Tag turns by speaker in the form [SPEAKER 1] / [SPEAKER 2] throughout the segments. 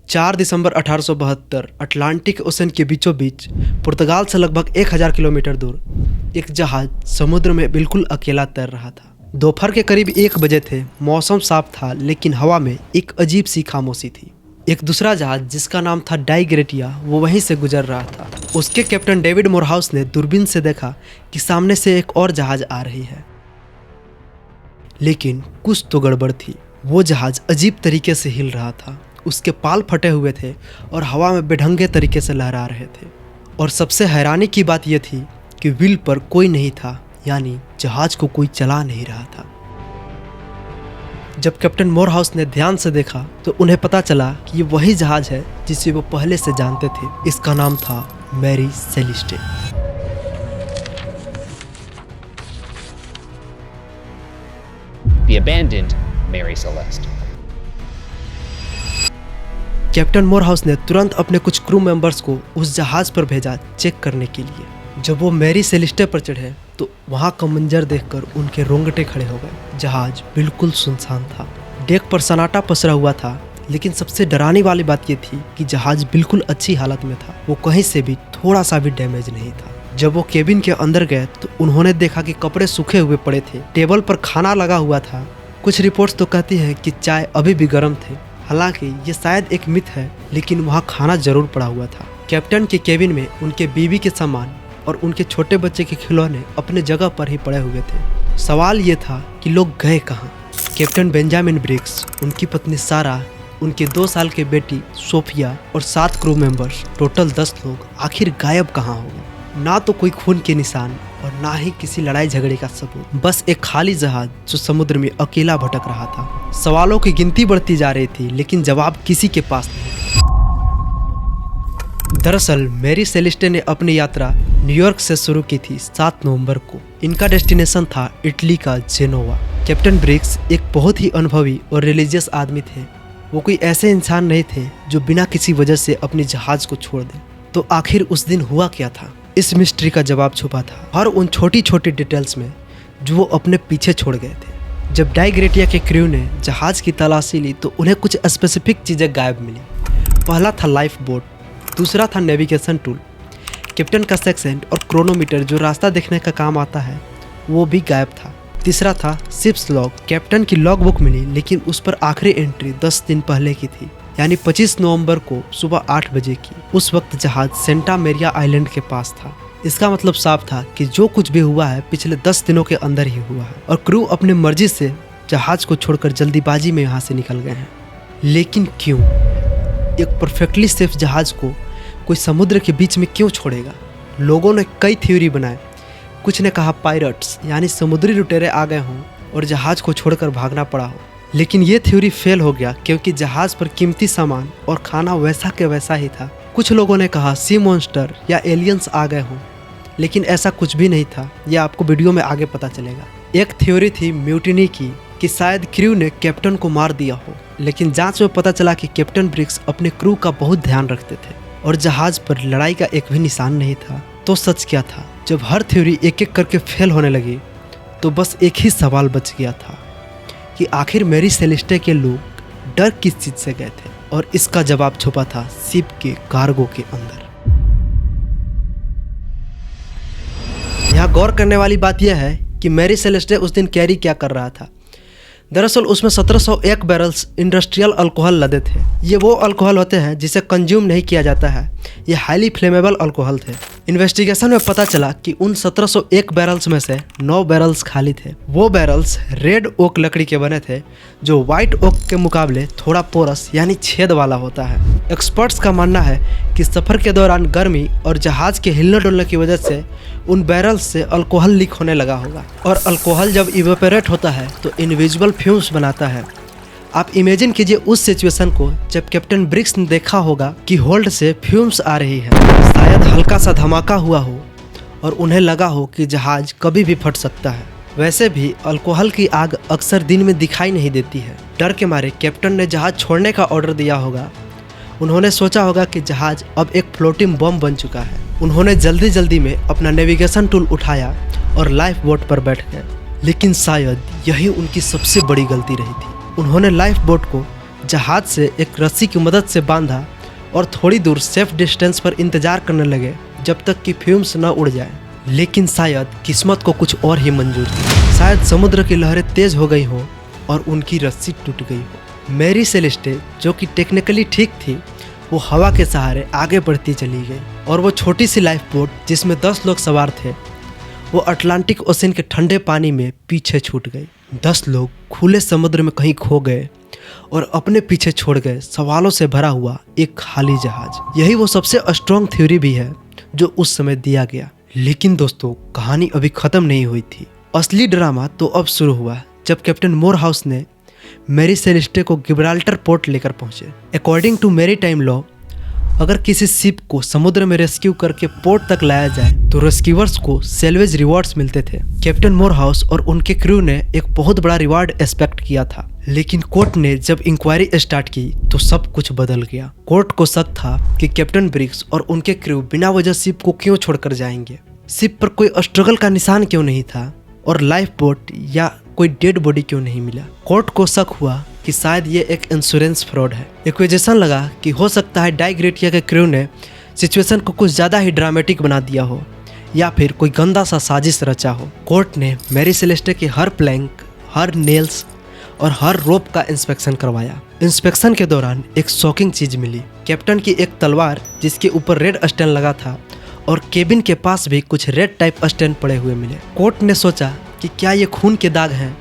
[SPEAKER 1] 4 दिसंबर 1872 Atlantic ocean के बीचों बीच पुर्तगाल से लगभग 1000 किलोमीटर दूर एक जहाज समुद्र में बिल्कुल अकेला तैर रहा था। दोपहर के करीब 1 बजे थे। मौसम साफ था लेकिन हवा में एक अजीब सी खामोशी थी। एक दूसरा जहाज जिसका नाम था डाई ग्रेटिया वो वहीं से गुजर रहा था। उसके कैप्टन डेविड मोरहाउस ने दूरबीन से देखा कि सामने से एक और जहाज आ रही है, लेकिन कुछ तो गड़बड़ थी। वो जहाज अजीब तरीके से हिल रहा था, उसके पाल फटे हुए थे और हवा में बेढंगे तरीके से लहरा रहे थे। और सबसे हैरानी की बात यह थी कि व्हील पर कोई नहीं था, यानी जहाज को कोई चला नहीं रहा था। जब कैप्टन मोरहाउस ने ध्यान से देखा तो उन्हें पता चला कि ये वही जहाज है जिसे वो पहले से जानते थे। इसका नाम था Mary Celeste.
[SPEAKER 2] The abandoned Mary Celeste.
[SPEAKER 1] Captain Morehouse ने तुरंत अपने कुछ क्रू मेंबर्स को उस जहाज पर भेजा चेक करने के लिए। जब वो मैरी सेलिस्टे पर चढ़े तो वहाँ का मंजर देखकर उनके रोंगटे खड़े हो गए। जहाज बिल्कुल सुनसान था, डेक पर सन्नाटा पसरा हुआ था, लेकिन सबसे डराने वाली बात ये थी कि जहाज बिल्कुल अच्छी हालत में था। वो कहीं से भी थोड़ा सा भी डैमेज नहीं था। जब वो केबिन के अंदर गए तो उन्होंने देखा कि कपड़े सूखे हुए पड़े थे, टेबल पर खाना लगा हुआ था। कुछ रिपोर्ट्स तो कहती हैं कि चाय अभी भी गर्म थे। हालांकि ये शायद एक मिथ है, लेकिन वहाँ खाना जरूर पड़ा हुआ था। कैप्टन के केबिन में उनके बीवी के सामान और उनके छोटे बच्चे के खिलौने अपने जगह पर ही पड़े हुए थे। सवाल ये था कि लोग गए कहाँ। कैप्टन बेंजामिन ब्रिग्स, उनकी पत्नी सारा, उनके 2 साल के बेटी सोफिया और 7 क्रू मेंबर्स, टोटल 10 लोग आखिर गायब कहाँ हो गए। ना तो कोई खून के निशान और ना ही किसी लड़ाई झगड़े का सबूत, बस एक खाली जहाज जो समुद्र में अकेला भटक रहा था। सवालों की गिनती बढ़ती जा रही थी, लेकिन जवाब किसी के पास नहीं था। दरअसल मैरी सेलिस्टे ने अपनी यात्रा न्यूयॉर्क से शुरू की थी 7 नवंबर को। इनका डेस्टिनेशन था इटली का जेनोवा। कैप्टन ब्रिग्स एक बहुत ही अनुभवी और रिलीजियस आदमी थे। वो कोई ऐसे इंसान नहीं थे जो बिना किसी वजह से अपनी जहाज को छोड़ दें। तो आखिर उस दिन हुआ क्या था? इस मिस्ट्री का जवाब छुपा था हर उन छोटी छोटी डिटेल्स में जो वो अपने पीछे छोड़ गए थे। जब डाई ग्रेटिया के क्रू ने जहाज की तलाशी ली तो उन्हें कुछ स्पेसिफिक चीज़ें गायब मिली। पहला था लाइफ बोट, दूसरा था नेविगेशन टूल, कैप्टन का सेक्शन और क्रोनोमीटर जो रास्ता देखने का काम आता है वो भी गायब था। तीसरा था शिप्स लॉग। कैप्टन की लॉग बुक मिली, लेकिन उस पर आखिरी एंट्री 10 दिन पहले की थी, यानी 25 नवंबर को सुबह 8 बजे की। उस वक्त जहाज सेंटा मेरिया आइलैंड के पास था। इसका मतलब साफ था कि जो कुछ भी हुआ है पिछले 10 दिनों के अंदर ही हुआ है और क्रू अपनी मर्जी से जहाज को छोड़कर जल्दीबाजी में यहाँ से निकल गए हैं। लेकिन क्यों? एक परफेक्टली सेफ जहाज को कोई समुद्र के बीच में क्यों छोड़ेगा? लोगों ने कई थ्योरी बनाए। कुछ ने कहा पायरट्स यानी समुद्री लुटेरे आ गए हों और जहाज को छोड़कर भागना पड़ा हो, लेकिन ये थ्योरी फेल हो गया क्योंकि जहाज पर कीमती सामान और खाना वैसा के वैसा ही था। कुछ लोगों ने कहा सी मॉन्स्टर या एलियंस आ गए हों, लेकिन ऐसा कुछ भी नहीं था। यह आपको वीडियो में आगे पता चलेगा। एक थ्योरी थी म्यूटिनी की, कि शायद क्रू ने कैप्टन को मार दिया हो, लेकिन जांच में पता चला कि कैप्टन ब्रिग्स अपने क्रू का बहुत ध्यान रखते थे और जहाज पर लड़ाई का एक भी निशान नहीं था। तो सच क्या था? जब हर थ्योरी एक एक करके फेल होने लगी तो बस एक ही सवाल बच गया था कि आखिर मैरी सेलिस्टे के लोग डर किस चीज से गए थे, और इसका जवाब छुपा था शिप के कार्गो के अंदर। यहाँ गौर करने वाली बात यह है कि मैरी सेलिस्टे उस दिन कैरी क्या कर रहा था। दरअसल उसमें 1701 बैरल्स इंडस्ट्रियल अल्कोहल लदे थे। ये वो अल्कोहल होते हैं जिसे कंज्यूम नहीं किया जाता है। ये हाईली फ्लेमेबल अल्कोहल थे। इन्वेस्टिगेशन में पता चला कि उन 1701 बैरल्स में से 9 बैरल्स खाली थे। वो बैरल्स रेड ओक लकड़ी के बने थे, जो व्हाइट ओक के मुकाबले थोड़ा पोरस यानी छेद वाला होता है। एक्सपर्ट्स का मानना है कि सफ़र के दौरान गर्मी और जहाज के हिलने डुलने की वजह से उन बैरल्स से अल्कोहल लीक होने लगा होगा, और अल्कोहल जब इवेपोरेट होता है तो इनविजिबल फ्यूम्स बनाता है। आप इमेजिन कीजिए उस सिचुएशन को जब कैप्टन ब्रिग्स ने देखा होगा कि होल्ड से फ्यूम्स आ रही है। शायद हल्का सा धमाका हुआ हो और उन्हें लगा हो कि जहाज कभी भी फट सकता है। वैसे भी अल्कोहल की आग अक्सर दिन में दिखाई नहीं देती है। डर के मारे कैप्टन ने जहाज छोड़ने का ऑर्डर दिया होगा। उन्होंने सोचा होगा कि जहाज अब एक फ्लोटिंग बम बन चुका है। उन्होंने जल्दी जल्दी में अपना नेविगेशन टूल उठाया और लाइफ बोट पर बैठ गए। लेकिन शायद यही उनकी सबसे बड़ी गलती रही थी। उन्होंने लाइफ बोट को जहाज से एक रस्सी की मदद से बांधा और थोड़ी दूर सेफ डिस्टेंस पर इंतजार करने लगे जब तक कि फ्यूम्स न उड़ जाए। लेकिन शायद किस्मत को कुछ और ही मंजूर थी। शायद समुद्र की लहरें तेज हो गई हो और उनकी रस्सी टूट गई हो। मैरी सेलेस्टे, जो कि टेक्निकली ठीक थी, वो हवा के सहारे आगे बढ़ती चली गई और वो छोटी सी लाइफ बोट जिसमें 10 लोग सवार थे, वो अटलांटिक ओशन के ठंडे पानी में पीछे छूट गई। 10 लोग खुले समुद्र में कहीं खो गए और अपने पीछे छोड़ गए सवालों से भरा हुआ एक खाली जहाज। यही वो सबसे स्ट्रॉन्ग थ्योरी भी है जो उस समय दिया गया। लेकिन दोस्तों, कहानी अभी खत्म नहीं हुई थी। असली ड्रामा तो अब शुरू हुआ जब कैप्टन मोरहाउस ने मैरी सेलेस्टे को गिब्राल्टर पोर्ट लेकर पहुंचे। अकॉर्डिंग टू मैरीटाइम लॉ, अगर किसी शिप को समुद्र में रेस्क्यू करके पोर्ट तक लाया जाए तो रेस्क्यूअर्स को सेल्वेज रिवॉर्ड्स मिलते थे। कैप्टन मोरहाउस और उनके क्रू ने एक बहुत बड़ा रिवार्ड एक्सपेक्ट किया था, लेकिन कोर्ट ने जब इंक्वायरी स्टार्ट की तो सब कुछ बदल गया। कोर्ट को शक था कि कैप्टन ब्रिग्स और उनके क्रू बिना वजह शिप को क्यों छोड़कर जाएंगे। शिप पर कोई स्ट्रगल का निशान क्यों नहीं था और लाइफ बोट या कोई डेड बॉडी क्यों नहीं मिला। कोर्ट को शक हुआ कि शायद ये एक इंश्योरेंस फ्रॉड है। एक्विजिशन लगा कि हो सकता है डाइग्रेटिया के क्रू ने सिचुएशन को कुछ ज़्यादा ही ड्रामेटिक बना दिया हो या फिर कोई गंदा सा साजिश रचा हो। कोर्ट ने मैरी सेलेस्टे के हर प्लैंक, हर नेल्स और हर रोप का इंस्पेक्शन करवाया। इंस्पेक्शन के दौरान एक शॉकिंग चीज मिली। कैप्टन की एक तलवार जिसके ऊपर रेड स्टेन लगा था और केबिन के पास भी कुछ रेड टाइप स्टेन पड़े हुए मिले। कोर्ट ने सोचा कि क्या ये खून के दाग हैं,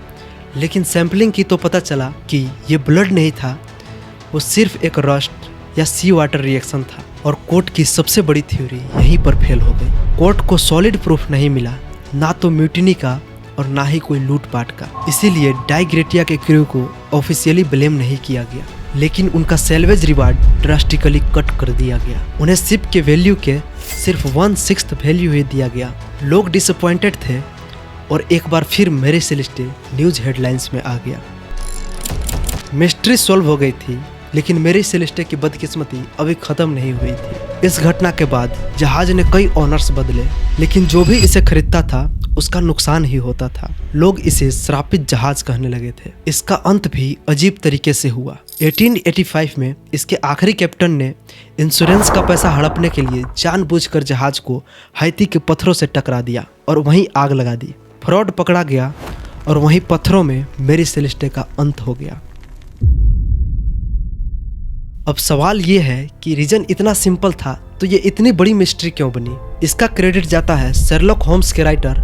[SPEAKER 1] लेकिन सैंपलिंग की तो पता चला कि ये ब्लड नहीं था, वो सिर्फ एक रस्ट या सी वाटर रिएक्शन था। और कोर्ट की सबसे बड़ी थ्योरी यहीं पर फेल हो गई। कोर्ट को सॉलिड प्रूफ नहीं मिला, ना तो म्यूटिनी का और ना ही कोई लूटपाट का। इसीलिए डाइग्रेटिया के क्रू को ऑफिशियली ब्लेम नहीं किया गया, लेकिन उनका सेल्वेज रिवार्ड ड्रास्टिकली कट कर दिया गया। उन्हें शिप के वैल्यू के सिर्फ 1/6 वैल्यू ही दिया गया। लोग डिसअपॉइंटेड थे और एक बार फिर मैरी सेलेस्टे न्यूज हेडलाइंस में आ गया। मिस्ट्री सॉल्व हो गई थी, लेकिन मैरी सेलेस्टे की बदकिस्मती अभी खत्म नहीं हुई थी। इस घटना के बाद जहाज ने कई ऑनर्स बदले, लेकिन जो भी इसे खरीदता था उसका नुकसान ही होता था। लोग इसे श्रापित जहाज कहने लगे थे। इसका अंत भी अजीब तरीके से हुआ। 1885 में इसके आखिरी कैप्टन ने इंश्योरेंस का पैसा हड़पने के लिए जानबूझकर जहाज को हैती के पत्थरों से टकरा दिया और वहीं आग लगा दी। फ्रॉड पकड़ा गया और वहीं पत्थरों में मैरी सेलेस्टे का अंत हो गया। अब सवाल ये है कि रीजन इतना सिंपल था तो ये इतनी बड़ी मिस्ट्री क्यों बनी। इसका क्रेडिट जाता है शेरलॉक होम्स के राइटर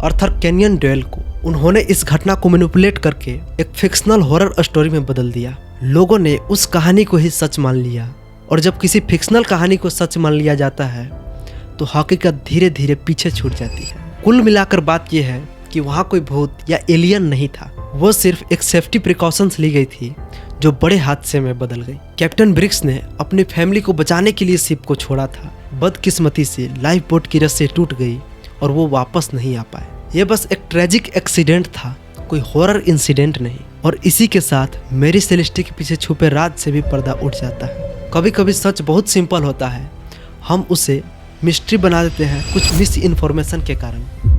[SPEAKER 1] आर्थर कैनियन डॉयल को। उन्होंने इस घटना को मैनिपुलेट करके एक फिक्शनल हॉरर स्टोरी में बदल दिया। लोगों ने उस कहानी को ही सच मान लिया, और जब किसी फिक्शनल कहानी को सच मान लिया जाता है तो हकीकत धीरे धीरे पीछे छूट जाती है। कुल मिलाकर बात यह है कि वहाँ कोई भूत या एलियन नहीं था, वो सिर्फ एक सेफ्टी प्रिकॉशंस ली गई थी जो बड़े हादसे में बदल गई। कैप्टन ब्रिग्स ने अपनी फैमिली को बचाने के लिए शिप को छोड़ा था। बदकिस्मती से लाइफ बोट की रस्सी टूट गई और वो वापस नहीं आ पाए। ये बस एक ट्रेजिक एक्सीडेंट था, कोई हॉरर इंसिडेंट नहीं। और इसी के साथ मैरी सेलेस्टे के पीछे छुपे राज से भी पर्दा उठ जाता है। कभी कभी सच बहुत सिंपल होता है, हम उसे मिस्ट्री बना देते हैं कुछ मिस इन्फॉर्मेशन के कारण।